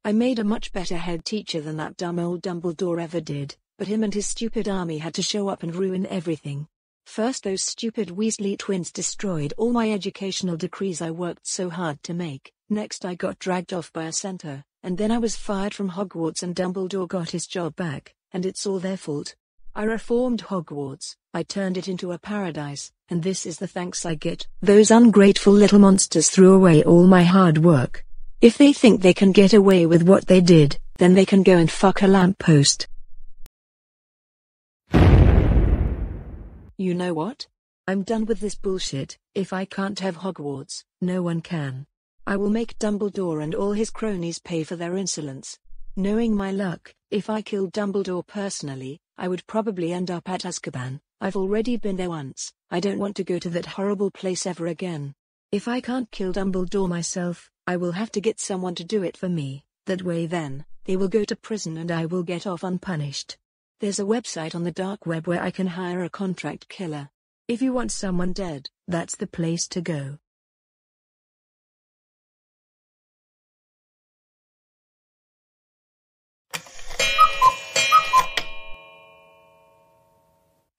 I made a much better head teacher than that dumb old Dumbledore ever did, but him and his stupid army had to show up and ruin everything. First those stupid Weasley twins destroyed all my educational decrees I worked so hard to make. Next I got dragged off by a centaur, and then I was fired from Hogwarts and Dumbledore got his job back, and it's all their fault. I reformed Hogwarts, I turned it into a paradise, and this is the thanks I get. Those ungrateful little monsters threw away all my hard work. If they think they can get away with what they did, then they can go and fuck a lamppost. You know what? I'm done with this bullshit. If I can't have Hogwarts, no one can. I will make Dumbledore and all his cronies pay for their insolence. Knowing my luck, if I killed Dumbledore personally, I would probably end up at Azkaban. I've already been there once. I don't want to go to that horrible place ever again. If I can't kill Dumbledore myself, I will have to get someone to do it for me. That way then, they will go to prison and I will get off unpunished. There's a website on the dark web where I can hire a contract killer. If you want someone dead, that's the place to go.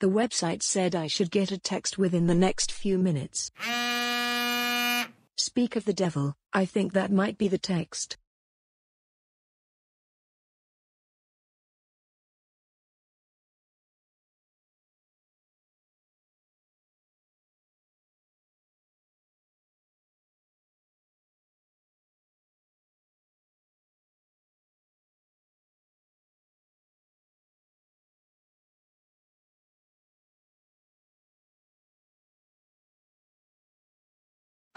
The website said I should get a text within the next few minutes. Speak of the devil, I think that might be the text.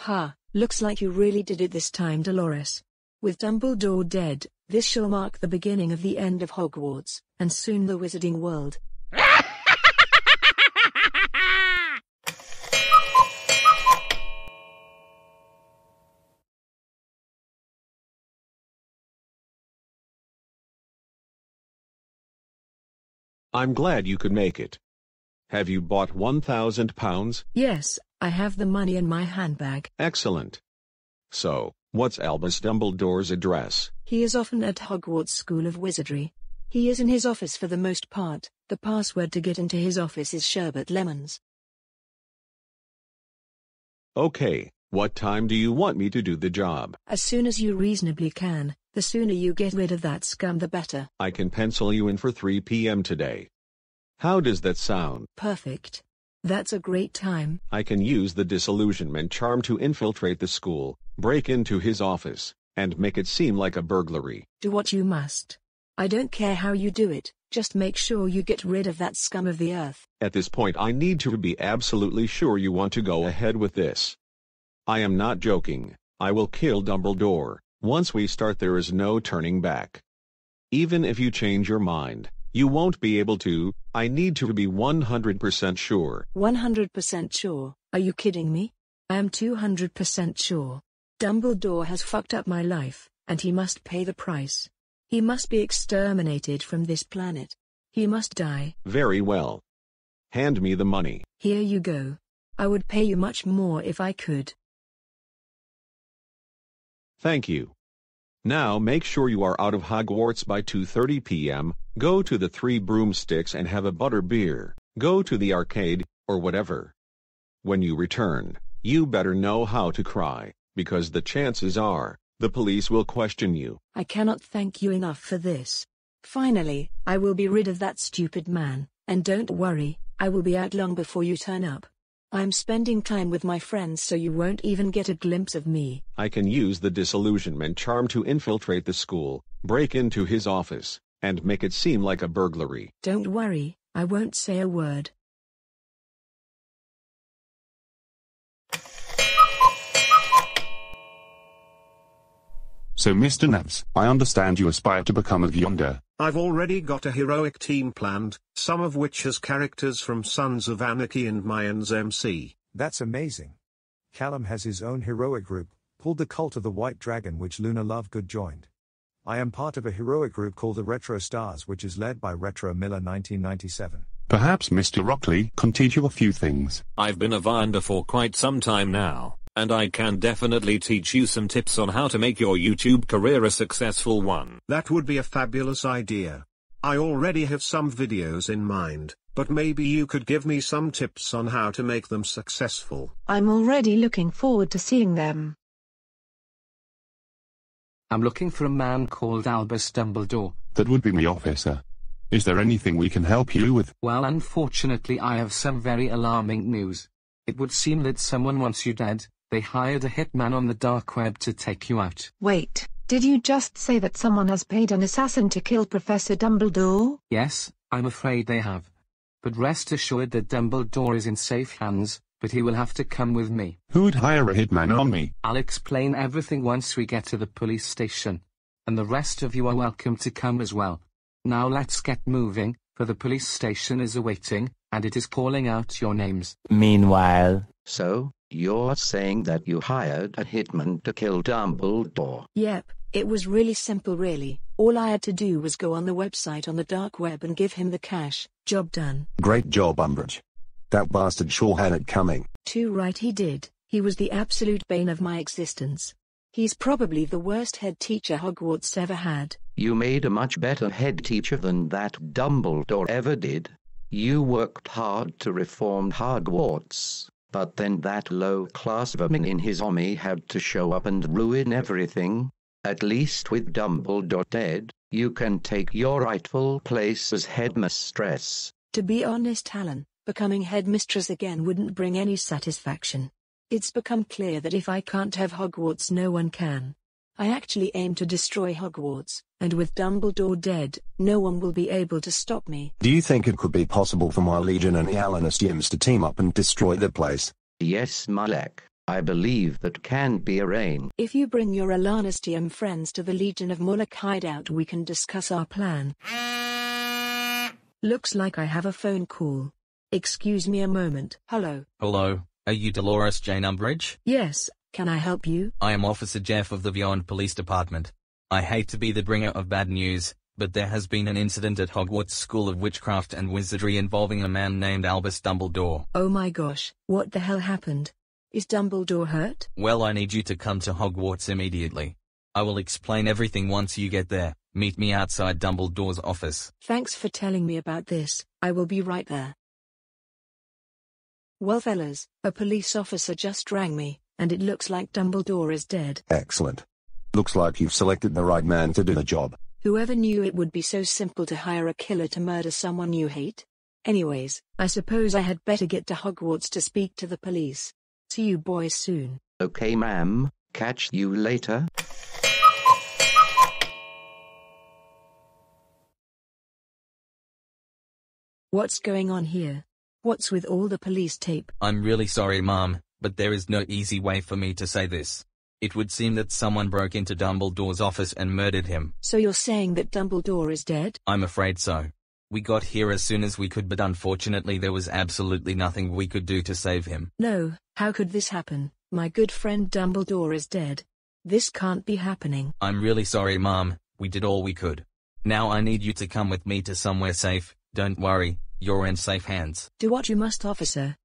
Ha, looks like you really did it this time, Dolores. With Dumbledore dead, this shall mark the beginning of the end of Hogwarts, and soon the wizarding world. I'm glad you could make it. Have you bought £1,000? Yes, I have the money in my handbag. Excellent. So, what's Albus Dumbledore's address? He is often at Hogwarts School of Wizardry. He is in his office for the most part. The password to get into his office is Sherbet Lemons. Okay, what time do you want me to do the job? As soon as you reasonably can. The sooner you get rid of that scum the better. I can pencil you in for 3 p.m. today. How does that sound? Perfect. That's a great time. I can use the disillusionment charm to infiltrate the school, break into his office, and make it seem like a burglary. Do what you must. I don't care how you do it, just make sure you get rid of that scum of the earth. At this point I need to be absolutely sure you want to go ahead with this. I am not joking. I will kill Dumbledore. Once we start there is no turning back. Even if you change your mind, you won't be able to. I need to be 100% sure. 100% sure? Are you kidding me? I am 200% sure. Dumbledore has fucked up my life, and he must pay the price. He must be exterminated from this planet. He must die. Very well. Hand me the money. Here you go. I would pay you much more if I could. Thank you. Now make sure you are out of Hogwarts by 2:30 p.m., go to the Three Broomsticks and have a butterbeer, go to the arcade, or whatever. When you return, you better know how to cry, because the chances are, the police will question you. I cannot thank you enough for this. Finally, I will be rid of that stupid man, and don't worry, I will be out long before you turn up. I'm spending time with my friends so you won't even get a glimpse of me. I can use the disillusionment charm to infiltrate the school, break into his office, and make it seem like a burglary. Don't worry, I won't say a word. So Mr. Navs, I understand you aspire to become a Yonder. I've already got a heroic team planned, some of which has characters from Sons of Anarchy and Mayans MC. That's amazing. Callum has his own heroic group, called the Cult of the White Dragon, which Luna Lovegood joined. I am part of a heroic group called the Retro Stars, which is led by Retro Miller 1997. Perhaps Mr. Rockley can teach you a few things. I've been a Viander for quite some time now. And I can definitely teach you some tips on how to make your YouTube career a successful one. That would be a fabulous idea. I already have some videos in mind, but maybe you could give me some tips on how to make them successful. I'm already looking forward to seeing them. I'm looking for a man called Albus Dumbledore. That would be me, officer. Is there anything we can help you with? Well, unfortunately I have some very alarming news. It would seem that someone wants you dead. They hired a hitman on the dark web to take you out. Wait, did you just say that someone has paid an assassin to kill Professor Dumbledore? Yes, I'm afraid they have. But rest assured that Dumbledore is in safe hands, but he will have to come with me. Who'd hire a hitman on me? I'll explain everything once we get to the police station. And the rest of you are welcome to come as well. Now let's get moving, for the police station is awaiting, and it is calling out your names. Meanwhile. So, you're saying that you hired a hitman to kill Dumbledore? Yep, it was really simple really. All I had to do was go on the website on the dark web and give him the cash. Job done. Great job, Umbridge. That bastard sure had it coming. Too right he did. He was the absolute bane of my existence. He's probably the worst head teacher Hogwarts ever had. You made a much better head teacher than that Dumbledore ever did. You worked hard to reform Hogwarts, but then that low-class vermin in his army had to show up and ruin everything. At least with Dumbledore dead, you can take your rightful place as headmistress. To be honest, Alan, becoming headmistress again wouldn't bring any satisfaction. It's become clear that if I can't have Hogwarts, no one can. I actually aim to destroy Hogwarts, and with Dumbledore dead, no one will be able to stop me. Do you think it could be possible for my Legion and the Alanistiums to team up and destroy the place? Yes, Malek. I believe that can be arranged. If you bring your Alanistium friends to the Legion of Moloch hideout, we can discuss our plan. Looks like I have a phone call. Excuse me a moment. Hello. Hello, are you Dolores Jane Umbridge? Yes, can I help you? I am Officer Jeff of the Beyond Police Department. I hate to be the bringer of bad news, but there has been an incident at Hogwarts School of Witchcraft and Wizardry involving a man named Albus Dumbledore. Oh my gosh, what the hell happened? Is Dumbledore hurt? Well, I need you to come to Hogwarts immediately. I will explain everything once you get there. Meet me outside Dumbledore's office. Thanks for telling me about this. I will be right there. Well fellas, a police officer just rang me, and it looks like Dumbledore is dead. Excellent. Looks like you've selected the right man to do the job. Whoever knew it would be so simple to hire a killer to murder someone you hate? Anyways, I suppose I had better get to Hogwarts to speak to the police. See you boys soon. Okay, ma'am. Catch you later. What's going on here? What's with all the police tape? I'm really sorry, Mom, but there is no easy way for me to say this. It would seem that someone broke into Dumbledore's office and murdered him. So you're saying that Dumbledore is dead? I'm afraid so. We got here as soon as we could, but unfortunately there was absolutely nothing we could do to save him. No, how could this happen? My good friend Dumbledore is dead. This can't be happening. I'm really sorry, Mom. We did all we could. Now I need you to come with me to somewhere safe. Don't worry, you're in safe hands. Do what you must, officer.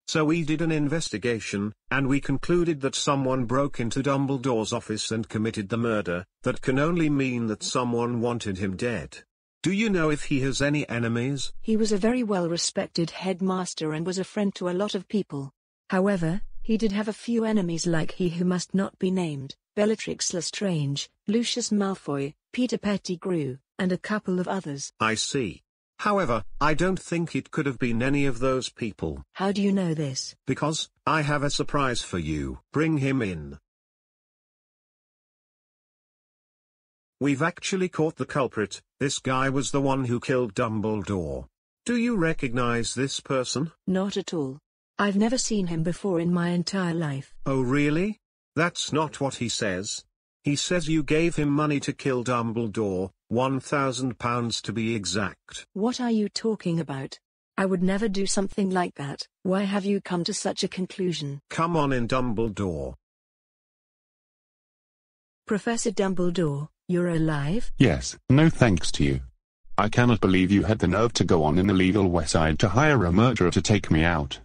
So we did an investigation, and we concluded that someone broke into Dumbledore's office and committed the murder. That can only mean that someone wanted him dead. Do you know if he has any enemies? He was a very well-respected headmaster and was a friend to a lot of people. However, he did have a few enemies, like he who must not be named, Bellatrix Lestrange, Lucius Malfoy, Peter Pettigrew, and a couple of others. I see. However, I don't think it could have been any of those people. How do you know this? Because I have a surprise for you. Bring him in. We've actually caught the culprit. This guy was the one who killed Dumbledore. Do you recognize this person? Not at all. I've never seen him before in my entire life. Oh really? That's not what he says. He says you gave him money to kill Dumbledore, £1,000 to be exact. What are you talking about? I would never do something like that. Why have you come to such a conclusion? Come on in, Dumbledore. Professor Dumbledore, you're alive? Yes, no thanks to you. I cannot believe you had the nerve to go on an illegal website to hire a murderer to take me out.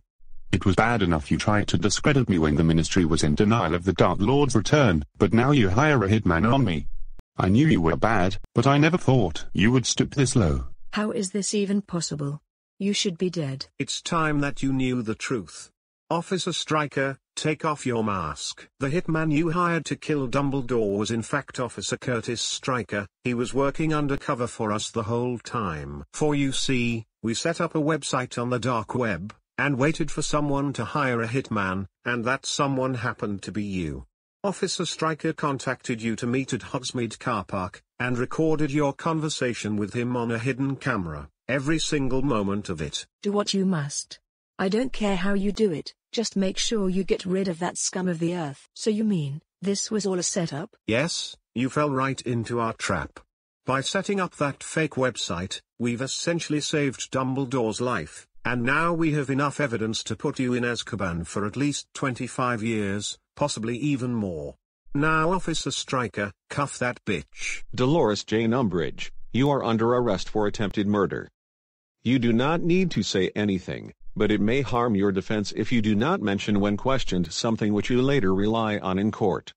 It was bad enough you tried to discredit me when the Ministry was in denial of the Dark Lord's return, but now you hire a hitman on me. I knew you were bad, but I never thought you would stoop this low. How is this even possible? You should be dead. It's time that you knew the truth. Officer Stryker, take off your mask. The hitman you hired to kill Dumbledore was in fact Officer Kurtis Stryker. He was working undercover for us the whole time. For you see, we set up a website on the dark web, and waited for someone to hire a hitman, and that someone happened to be you. Officer Stryker contacted you to meet at Hogsmeade car park, and recorded your conversation with him on a hidden camera, every single moment of it. Do what you must. I don't care how you do it, just make sure you get rid of that scum of the earth. So you mean, this was all a setup? Yes, you fell right into our trap. By setting up that fake website, we've essentially saved Dumbledore's life, and now we have enough evidence to put you in Azkaban for at least 25 years, possibly even more. Now Officer Stryker, cuff that bitch. Dolores Jane Umbridge, you are under arrest for attempted murder. You do not need to say anything, but it may harm your defense if you do not mention when questioned something which you later rely on in court.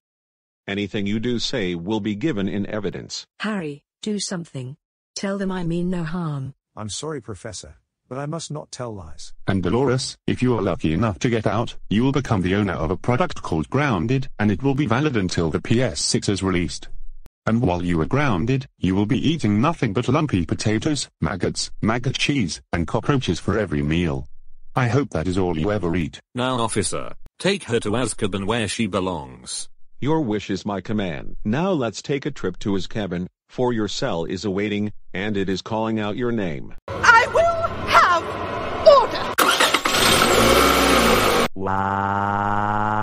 Anything you do say will be given in evidence. Harry, do something. Tell them I mean no harm. I'm sorry, Professor, but I must not tell lies. And Dolores, if you are lucky enough to get out, you will become the owner of a product called Grounded, and it will be valid until the PS6 is released. And while you are grounded, you will be eating nothing but lumpy potatoes, maggots, maggot cheese, and cockroaches for every meal. I hope that is all you ever eat. Now officer, take her to Azkaban where she belongs. Your wish is my command. Now let's take a trip to his cabin, for your cell is awaiting, and it is calling out your name. I will have order! Wow.